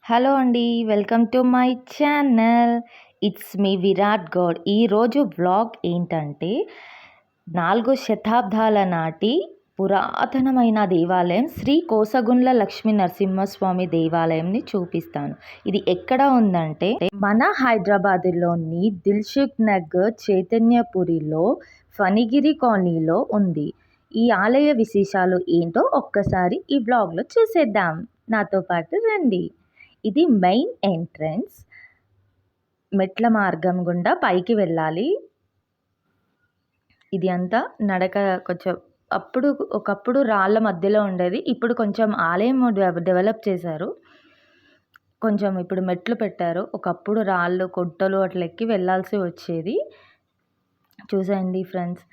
Hello అండి. Welcome to my channel. It's me Virat Goud. ఈరోజు vlog ఏంటంటే 4 శతాబ్దాల నాటి పురాతనమైన దేవాలయం శ్రీ కోసగుండ్ల లక్ష్మీ నరసింహస్వామి దేవాలయంని చూపిస్తాను. ఇది ఎక్కడ ఉందంటే మన హైదరాబాద్‌లోని దిల్‌సుఖ్ నగర్ చైతన్యపురిలో ఫణిగిరి కాలనీలో ఉంది. ఈ ఆలయ విశేషాలు ఏంటో ఒక్కసారి ఈ వ్లాగ్‌లో చూసేద్దాం. నాతో పాటు రండి. ఇది మెయిన్ ఎంట్రన్స్. మెట్ల మార్గం గుండా పైకి వెళ్ళాలి. ఇది అంతా నడక కొంచెం ఒకప్పుడు రాళ్ళ మధ్యలో ఉండేది. ఇప్పుడు కొంచెం ఆలయం డెవలప్ చేశారు. కొంచెం ఇప్పుడు మెట్లు పెట్టారు. ఒకప్పుడు రాళ్ళు, గుట్టలు అట్లా ఎక్కి వెళ్ళాల్సి వచ్చేది. చూసేయండి ఫ్రెండ్స్.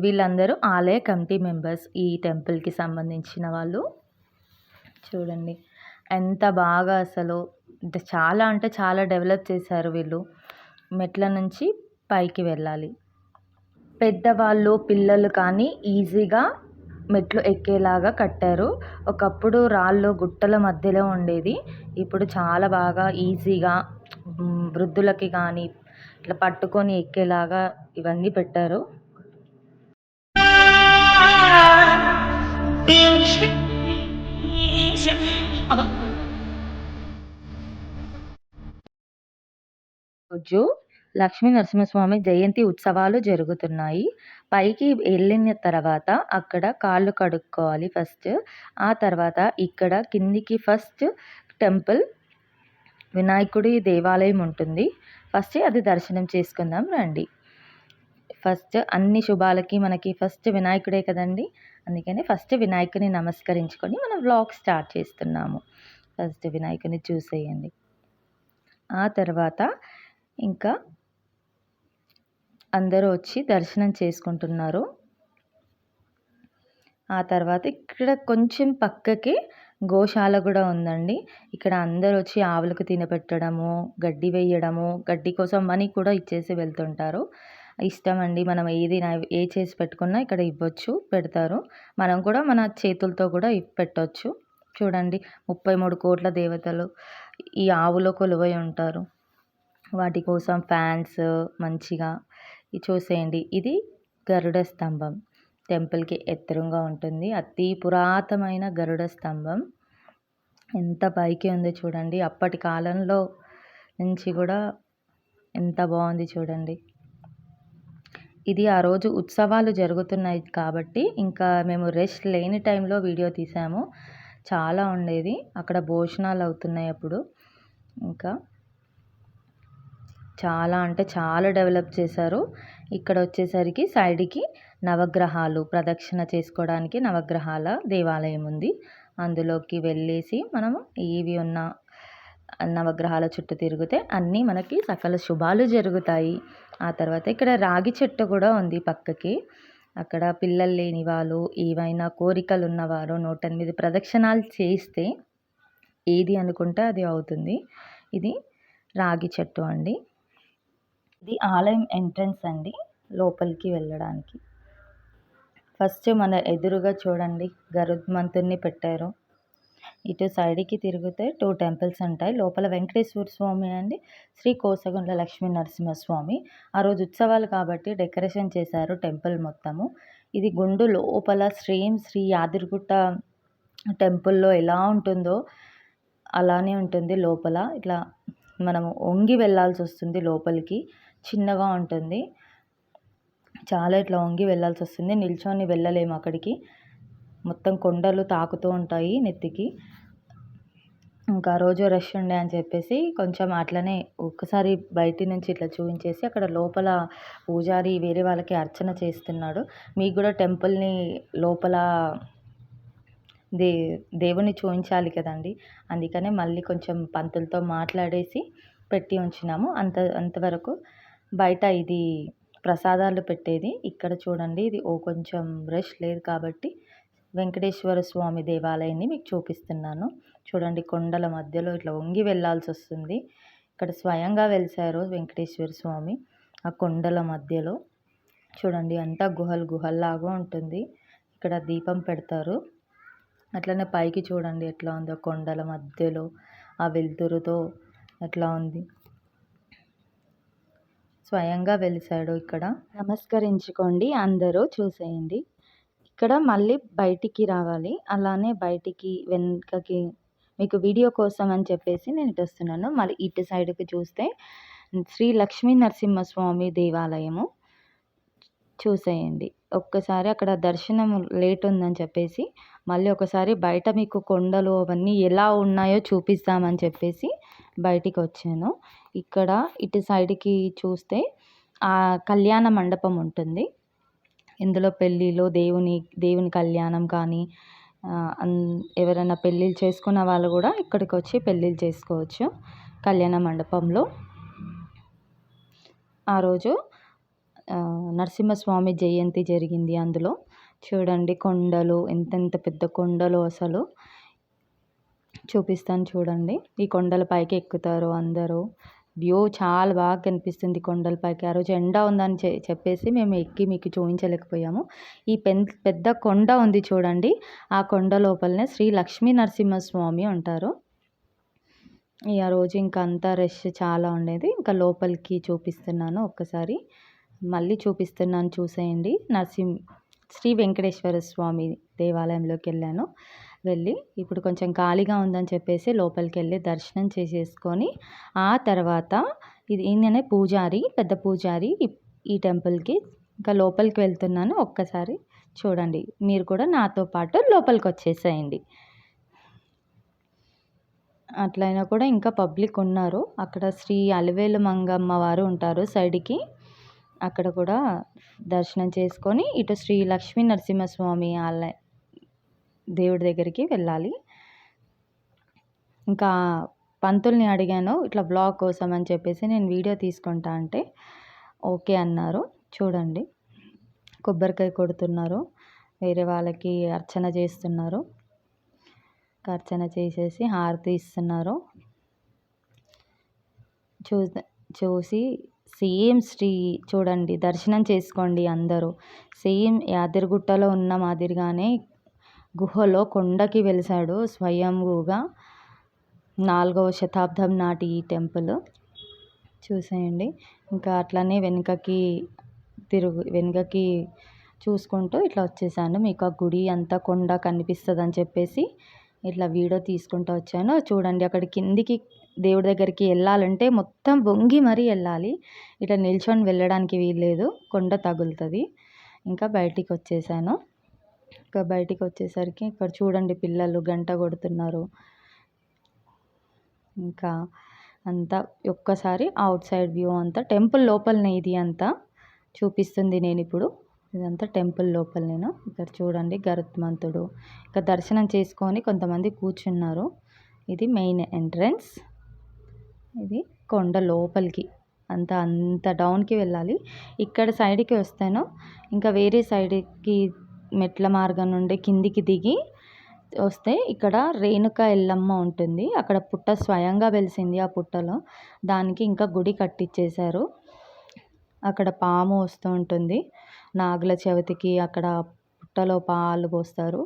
వీళ్ళందరూ ఆలయ కమిటీ మెంబర్స్. ఈ టెంపుల్‌కి సంబంధించిన వాళ్ళు. చూడండి ఎంత బాగా అసలు అంటే చాలా డెవలప్ చేశారు వీళ్ళు. మెట్ల నుంచి పైకి వెళ్ళాలి. పెద్దవాళ్ళు, పిల్లలు కానీ ఈజీగా మెట్లు ఎక్కేలాగా కట్టారు. ఒకప్పుడు రాళ్ళు, గుట్టల మధ్యలో ఉండేది. ఇప్పుడు చాలా బాగా ఈజీగా వృద్ధులకి కానీ ఇట్లా పట్టుకొని ఎక్కేలాగా ఇవన్నీ పెట్టారు. రోజు లక్ష్మీ నరసింహస్వామి జయంతి ఉత్సవాలు జరుగుతున్నాయి. పైకి వెళ్ళిన తర్వాత అక్కడ కాళ్ళు కడుక్కోవాలి ఫస్ట్. ఆ తర్వాత ఇక్కడ కిందికి ఫస్ట్ టెంపుల్ వినాయకుడి దేవాలయం ఉంటుంది. ఫస్ట్ అది దర్శనం చేసుకుందాం రండి. ఫస్ట్ అన్ని శుభాలకి మనకి ఫస్ట్ వినాయకుడే కదండి. అందుకని ఫస్ట్ వినాయకుని నమస్కరించుకొని మనం వ్లాగ్ స్టార్ట్ చేస్తున్నాము. ఫస్ట్ వినాయకుని చూసేయండి. ఆ తర్వాత ఇంకా అందరూ వచ్చి దర్శనం చేసుకుంటున్నారు. ఆ తర్వాత ఇక్కడ కొంచెం పక్కకి గోశాల కూడా ఉందండి. ఇక్కడ అందరూ వచ్చి ఆవులకు తినపెట్టడము, గడ్డి వేయడము, గడ్డి కోసం మనీ కూడా ఇచ్చేసి వెళ్తుంటారు. ఇష్టం అండి. మనం ఏ చేసి పెట్టుకున్నా ఇక్కడ ఇవ్వచ్చు, పెడతారు. మనం కూడా మన చేతులతో కూడా పెట్టొచ్చు. చూడండి 33 కోట్ల దేవతలు ఈ ఆవులో కొలువై ఉంటారు. వాటి కోసం ఫ్యాన్స్ మంచిగా చూసేయండి. ఇది గరుడ స్తంభం. టెంపుల్‌కి ఎదురుంగా ఉంటుంది. అతి పురాతనమైన గరుడ స్తంభం. ఎంత పైకి ఉంది చూడండి. అప్పటి కాలంలో నుంచి కూడా ఎంత బాగుంది చూడండి. ఇది ఆ రోజు ఉత్సవాలు జరుగుతున్నాయి కాబట్టి ఇంకా మేము రెస్ట్ లేని టైంలో వీడియో తీసాము. చాలా ఉండేది. అక్కడ భోజనాలు అవుతున్నాయి అప్పుడు. ఇంకా చాలా అంటే చాలా డెవలప్ చేశారు. ఇక్కడ వచ్చేసరికి సైడ్‌కి నవగ్రహాలు ప్రదక్షిణ చేసుకోవడానికి నవగ్రహాల దేవాలయం ఉంది. అందులోకి వెళ్ళేసి మనము ఏవి ఉన్న నవగ్రహాల చుట్టూ తిరిగితే అన్నీ మనకి సకల శుభాలు జరుగుతాయి. ఆ తర్వాత ఇక్కడ రాగి చెట్టు కూడా ఉంది పక్కకి. అక్కడ పిల్లలు లేని వాళ్ళు, ఏవైనా కోరికలు ఉన్నవారు 108 ప్రదక్షిణాలు చేస్తే ఏది అనుకుంటే అది అవుతుంది. ఇది రాగి చెట్టు అండి. ఇది ఆలయం ఎంట్రన్స్ అండి లోపలికి వెళ్ళడానికి. ఫస్ట్ మన ఎదురుగా చూడండి గరుత్మంతుడిని పెట్టారు. ఇటు సైడ్‌కి తిరిగితే 2 టెంపుల్స్ ఉంటాయి. లోపల వెంకటేశ్వర స్వామి అండి, శ్రీ కోసగుండ్ల లక్ష్మీ నరసింహస్వామి. ఆ రోజు ఉత్సవాలు కాబట్టి డెకరేషన్ చేశారు టెంపుల్ మొత్తము. ఇది గుండు లోపల సేమ్ శ్రీ యాదగిరిగుట్ట టెంపుల్‌లో ఎలా ఉంటుందో అలానే ఉంటుంది లోపల. ఇట్లా మనము వంగి వెళ్ళాల్సి వస్తుంది లోపలికి. చిన్నగా ఉంటుంది. చాలా ఇట్లా వంగి వెళ్ళాల్సి వస్తుంది. నిల్చొని వెళ్ళలేము అక్కడికి. మొత్తం కొండలు తాకుతూ ఉంటాయి నెత్తికి. ఇంకా ఆ రోజు రష్ ఉండే అని చెప్పేసి కొంచెం అట్లనే ఒక్కసారి బయటి నుంచి ఇట్లా చూపించేసి అక్కడ లోపల పూజారి వేరే వాళ్ళకి అర్చన చేస్తున్నాడు. మీకు కూడా టెంపుల్‌ని లోపల దేవుడిని చూయించాలి కదండీ. అందుకనే మళ్ళీ కొంచెం పంతులతో మాట్లాడేసి పెట్టి ఉంచినాము. అంతవరకు బయట ఇది ప్రసాదాలు పెట్టేది. ఇక్కడ చూడండి ఇది కొంచెం రష్ లేదు కాబట్టి వెంకటేశ్వర స్వామి దేవాలయాన్ని మీకు చూపిస్తున్నాను. చూడండి కొండల మధ్యలో ఇట్లా వంగి వెళ్ళాల్సి వస్తుంది. ఇక్కడ స్వయంగా వెలిసారు వెంకటేశ్వర స్వామి ఆ కొండల మధ్యలో. చూడండి అంతా గుహల్లాగా ఉంటుంది. ఇక్కడ దీపం పెడతారు. అట్లనే పైకి చూడండి ఎట్లా ఉందో కొండల మధ్యలో ఆ వెలుతురుతో అట్లా ఉంది. స్వయంగా వెలిసాడు ఇక్కడ. నమస్కరించుకోండి అందరూ, చూసేయండి. ఇక్కడ మళ్ళీ బయటికి రావాలి, అలానే బయటికి వెనుకకి మీకు వీడియో కోసం అని చెప్పేసి నేను ఇటు వస్తున్నాను. మళ్ళీ ఇటు సైడ్కి చూస్తే శ్రీ లక్ష్మీ నరసింహస్వామి దేవాలయము చూసేయండి. ఒక్కసారి అక్కడ దర్శనం లేట్ ఉందని చెప్పేసి మళ్ళీ ఒకసారి బయట మీకు కొండలు అవన్నీ ఎలా ఉన్నాయో చూపిస్తామని చెప్పేసి బయటికి వచ్చాను. ఇక్కడ ఇటు సైడ్కి చూస్తే ఆ కళ్యాణ మండపం ఉంటుంది. ఇందులో పెళ్ళిళ్ళు, దేవుని కళ్యాణం కానీ ఎవరైనా పెళ్ళిళ్ళు చేసుకున్న వాళ్ళు కూడా ఇక్కడికి వచ్చి పెళ్ళిళ్ళు చేసుకోవచ్చు కళ్యాణ మండపంలో. ఆ రోజు నరసింహస్వామి జయంతి జరిగింది. అందులో చూడండి కొండలు, ఎంతెంత పెద్ద కొండలు అసలు చూపిస్తాను చూడండి. ఈ కొండల పైకి ఎక్కుతారు అందరూ. వ్యూ చాలా బాగా కనిపిస్తుంది కొండల పైకి. ఆ రోజు ఎండ ఉందని చెప్పేసి మేము ఎక్కి మీకు చూపించలేకపోయాము. ఈ పెద్ద కొండ ఉంది చూడండి, ఆ కొండ లోపలనే శ్రీ లక్ష్మీ నరసింహస్వామి ఉంటారు. ఆ రోజు ఇంకా అంతా రష్ చాలా ఉండేది. ఇంకా లోపలికి చూపిస్తున్నాను, ఒక్కసారి మళ్ళీ చూపిస్తున్నాను చూసేయండి. శ్రీ వెంకటేశ్వర స్వామి దేవాలయంలోకి వెళ్ళి ఇప్పుడు కొంచెం ఖాళీగా ఉందని చెప్పేసి లోపలికి వెళ్ళి దర్శనం చేసేసుకొని ఆ తర్వాత ఈయననే పూజారి, పెద్ద పూజారి ఈ టెంపుల్కి. ఇంకా లోపలికి వెళ్తున్నాను, ఒక్కసారి చూడండి. మీరు కూడా నాతో పాటు లోపలికి వచ్చేసేయండి. అట్లయినా కూడా ఇంకా పబ్లిక్ ఉన్నారు. అక్కడ శ్రీ అలివేలు మంగమ్మ వారు ఉంటారు సైడ్కి, అక్కడ కూడా దర్శనం చేసుకొని ఇటు శ్రీ లక్ష్మీ నరసింహస్వామి దేవుడి దగ్గరికి వెళ్ళాలి. ఇంకా పంతుల్ని అడిగాను ఇట్లా బ్లాగ్ కోసం అని చెప్పేసి, నేను వీడియో తీసుకుంటా అంటే ఓకే అన్నారు. చూడండి, కొబ్బరికాయ కొడుతున్నారు, వేరే వాళ్ళకి అర్చన చేస్తున్నారు. అర్చన చేసేసి హారతి ఇస్తున్నారు. చూసి సేమ్ చూడండి, దర్శనం చేసుకోండి అందరూ. సేమ్ యాదగిరిగుట్టలో ఉన్న మాదిరిగానే గుహలో కొండకి వెలిసాడు స్వయంభూగా. 4వ శతాబ్దం నాటి ఈ టెంపుల్ చూసేయండి. ఇంకా అట్లనే వెనుకకి చూసుకుంటూ ఇట్లా వచ్చేసాను. మీకు ఆ గుడి అంతా కొండ కనిపిస్తుంది అని చెప్పేసి ఇట్లా వీడియో తీసుకుంటూ వచ్చాను. చూడండి, అక్కడ కిందికి దేవుడి దగ్గరికి వెళ్ళాలంటే మొత్తం వంగి మరీ వెళ్ళాలి. ఇట్లా నిల్చొని వెళ్ళడానికి వీల్లేదు, కొండ తగులుతుంది. ఇంకా బయటికి వచ్చేసాను. ఇంకా బయటికి వచ్చేసరికి ఇక్కడ చూడండి, పిల్లలు గంట కొడుతున్నారు. ఇంకా అంతా ఒక్కసారి అవుట్ సైడ్ వ్యూ అంతా టెంపుల్ లోపలనే ఇది అంతా చూపిస్తుంది నేను ఇప్పుడు. ఇదంతా టెంపుల్ లోపల. నేను ఇక్కడ చూడండి గరుత్మంతుడు. ఇక్కడ దర్శనం చేసుకొని కొంతమంది కూర్చున్నారు. ఇది మెయిన్ ఎంట్రన్స్. ఇది కొండ లోపలికి అంత డౌన్కి వెళ్ళాలి. ఇక్కడ సైడ్కి వస్తాను, ఇంకా వేరే సైడ్కి మెట్ల మార్గం నుండి కిందికి దిగి వస్తే ఇక్కడ రేణుక ఎల్లమ్మ ఉంటుంది. అక్కడ పుట్ట స్వయంగా వెలిసింది. ఆ పుట్టలో దానికి ఇంకా గుడి కట్టించేశారు. అక్కడ పాము వస్తూ ఉంటుంది నాగుల చవితికి. అక్కడ పుట్టలో పాలు పోస్తారు.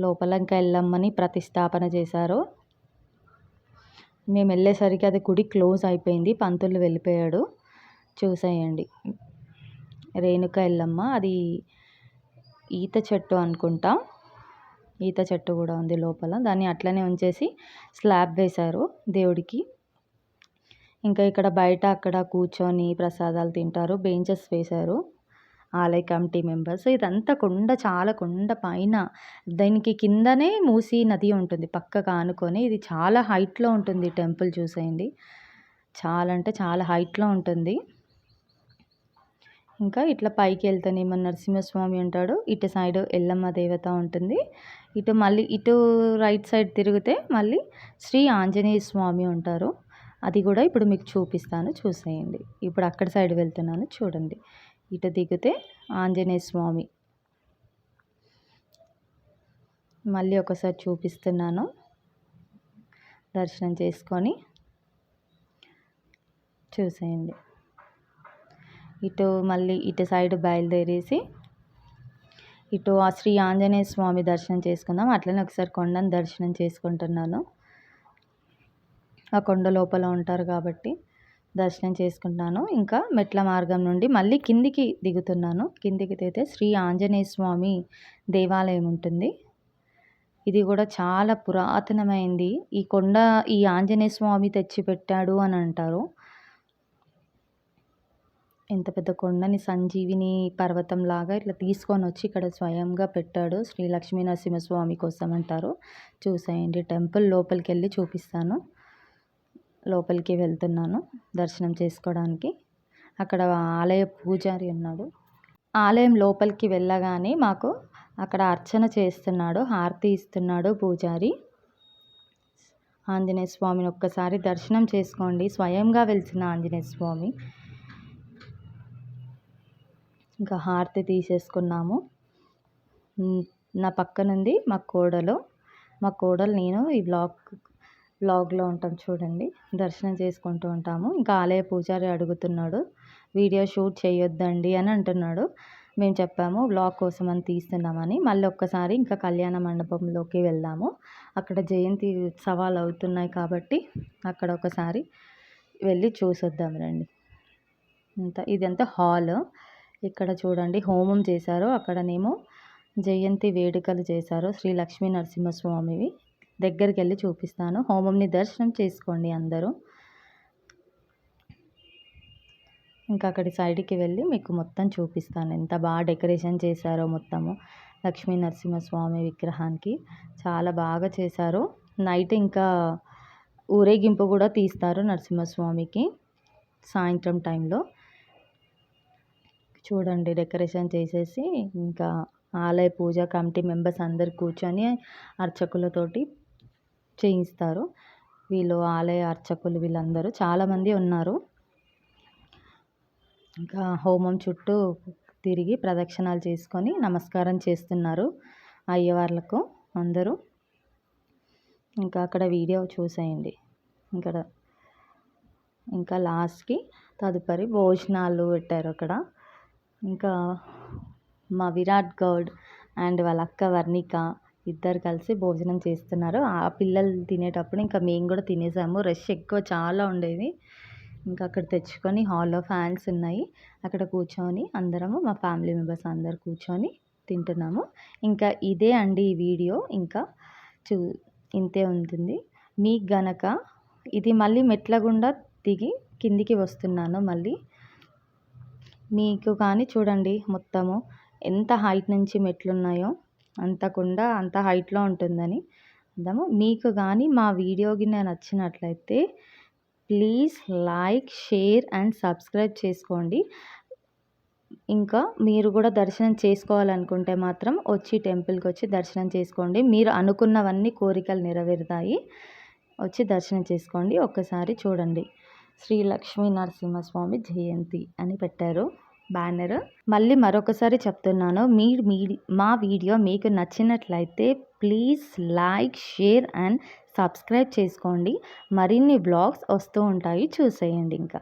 లోపల ఇంకా ఎల్లమ్మని ప్రతిష్టాపన చేశారు. మేము వెళ్ళేసరికి అది గుడి క్లోజ్ అయిపోయింది, పంతులు వెళ్ళిపోయాడు. చూసేయండి, రేణుక ఎల్లమ్మ. అది ఈత చెట్టు అనుకుంటా, ఈత చెట్టు కూడా ఉంది లోపల. దాన్ని అట్లనే ఉంచేసి స్లాబ్ వేశారు దేవుడికి. ఇంకా ఇక్కడ బయట అక్కడ కూర్చొని ప్రసాదాలు తింటారు. బెంచెస్ వేశారు ఆలయ కమిటీ మెంబర్స్. ఇదంతా కొండ, చాలా కొండ పైన. దీనికి కిందనే మూసీ నది ఉంటుంది పక్కగా ఆనుకొని. ఇది చాలా హైట్లో ఉంటుంది టెంపుల్. చూసేయండి, చాలా అంటే చాలా హైట్లో ఉంటుంది. ఇంకా ఇట్లా పైకి వెళ్తేనేమో నరసింహస్వామి ఉంటాడు, ఇటు సైడ్ ఎల్లమ్మ దేవత ఉంటుంది. ఇటు రైట్ సైడ్ తిరిగితే మళ్ళీ శ్రీ ఆంజనేయ స్వామి ఉంటారు. అది కూడా ఇప్పుడు మీకు చూపిస్తాను, చూసేయండి. ఇప్పుడు అక్కడ సైడ్ వెళ్తున్నాను చూడండి. ఇటు దిగితే ఆంజనేయ స్వామి. మళ్ళీ ఒకసారి చూపిస్తున్నాను, దర్శనం చేసుకొని చూసేయండి. మళ్ళీ ఇటు సైడ్ బయలుదేరేసి ఇటు ఆ శ్రీ ఆంజనేయ స్వామి దర్శనం చేసుకుందాం. అట్లనే ఒకసారి కొండను దర్శనం చేసుకుంటున్నాను. ఆ కొండ లోపల ఉంటారు కాబట్టి దర్శనం చేసుకుంటున్నాను. ఇంకా మెట్ల మార్గం నుండి మళ్ళీ కిందికి దిగుతున్నాను. కిందికి దిగితే శ్రీ ఆంజనేయ స్వామి దేవాలయం ఉంటుంది. ఇది కూడా చాలా పురాతనమైంది. ఈ కొండ ఈ ఆంజనేయ స్వామి తెచ్చిపెట్టాడు అని అంటారు. ఇంత పెద్ద కొండని సంజీవిని పర్వతంలాగా ఇట్లా తీసుకొనొచ్చి ఇక్కడ స్వయంగా పెట్టాడు. శ్రీ లక్ష్మీ నరసింహస్వామి కోసం అంటారు. చూసేయండి. టెంపుల్ లోపలికెళ్ళి చూపిస్తాను. లోపలికి వెళ్తున్నాను దర్శనం చేసుకోవడానికి. అక్కడ ఆలయ పూజారి ఉన్నాడు. ఆలయం లోపలికి వెళ్ళగానే మాకు అక్కడ అర్చన చేస్తున్నాడు, హారతి ఇస్తున్నాడు పూజారి. ఆంజనేయ స్వామిని ఒక్కసారి దర్శనం చేసుకోండి. స్వయంగా వెలిసిన ఆంజనేయ స్వామి. ఇంకా హారతి తీసేసుకున్నాము. నా పక్కనుంది మా కోడలు. నేను ఈ వ్లాగ్లో ఉంటాం చూడండి. దర్శనం చేసుకుంటూ ఉంటాము. ఇంకా ఆలయ పూజారి అడుగుతున్నాడు, వీడియో షూట్ చేయొద్దండి అని అంటున్నాడు. మేము చెప్పాము వ్లాగ్ కోసం అని తీస్తున్నామని. మళ్ళీ ఒక్కసారి ఇంకా కళ్యాణ మండపంలోకి వెళ్దాము. అక్కడ జయంతి ఉత్సవాలు అవుతున్నాయి కాబట్టి అక్కడ ఒకసారి వెళ్ళి చూసొద్దాం రండి. ఇదంతా హాల్. ఇక్కడ చూడండి హోమం చేశారు. అక్కడనేమో జయంతి వేడుకలు చేశారు శ్రీ లక్ష్మీ నరసింహస్వామివి. దగ్గరికి వెళ్ళి చూపిస్తాను. హోమంని దర్శనం చేసుకోండి అందరూ. ఇంకా అక్కడి సైడ్కి వెళ్ళి మీకు మొత్తం చూపిస్తాను. ఎంత బాగా డెకరేషన్ చేశారో మొత్తము లక్ష్మీ నరసింహస్వామి విగ్రహానికి చాలా బాగా చేశారు. నైట్ ఇంకా ఊరేగింపు కూడా తీస్తారు నరసింహస్వామికి సాయంత్రం టైంలో. చూడండి డెకరేషన్ చేసేసి ఇంకా ఆలయ పూజ కమిటీ మెంబర్స్ అందరు కూర్చొని అర్చకులతోటి చేయిస్తారు. వీళ్ళు ఆలయ అర్చకులు వీళ్ళందరూ చాలామంది ఉన్నారు. ఇంకా హోమం చుట్టూ తిరిగి ప్రదక్షిణాలు చేసుకొని నమస్కారం చేస్తున్నారు అయ్యవార్లకు అందరూ. ఇంకా అక్కడ వీడియో చూసేయండి. ఇంకా లాస్ట్కి తదుపరి భోజనాలు పెట్టారు అక్కడ. ఇంకా మా విరాట్ గౌడ్ అండ్ వాళ్ళ అక్క వర్ణిక ఇద్దరు కలిసి భోజనం చేస్తున్నారు. ఆ పిల్లలు తినేటప్పుడు ఇంకా మేము కూడా తినేసాము. రష్ ఎక్కువ చాలా ఉండేది. ఇంకా అక్కడ తెచ్చుకొని హాల్లో ఫ్యాన్స్ ఉన్నాయి. అక్కడ కూర్చొని అందరము మా ఫ్యామిలీ మెంబర్స్ అందరు కూర్చొని తింటున్నాము. ఇంకా ఇదే అండి ఈ వీడియో. ఇంకా ఇంతే ఉంటుంది. మీకు గనక ఇది మళ్ళీ మెట్ల గుండా దిగి కిందికి వస్తున్నాను మళ్ళీ. మీకు కానీ చూడండి మొత్తము ఎంత హైట్ నుంచి మెట్లు ఉన్నాయో అంత హైట్లో ఉంటుందని అందాము. మీకు కానీ మా వీడియోకి నచ్చినట్లయితే please like, share and subscribe చేసుకోండి. ఇంకా మీరు కూడా దర్శనం చేసుకోవాలనుకుంటే మాత్రం వచ్చి టెంపుల్కి వచ్చి దర్శనం చేసుకోండి. మీరు అనుకున్నవన్నీ కోరికలు నెరవేరుతాయి. వచ్చి దర్శనం చేసుకోండి. ఒక్కసారి చూడండి. శ్రీ లక్ష్మీ నరసింహస్వామి జయంతి అని పెట్టారు బ్యానర్. మళ్ళీ మరొకసారి చెప్తున్నాను, మా వీడియో మీకు నచ్చినట్లయితే please like, share and subscribe చేసుకోండి. మరిన్ని వ్లాగ్స్ వస్తూ ఉంటాయి, చూసేయండి. ఇంకా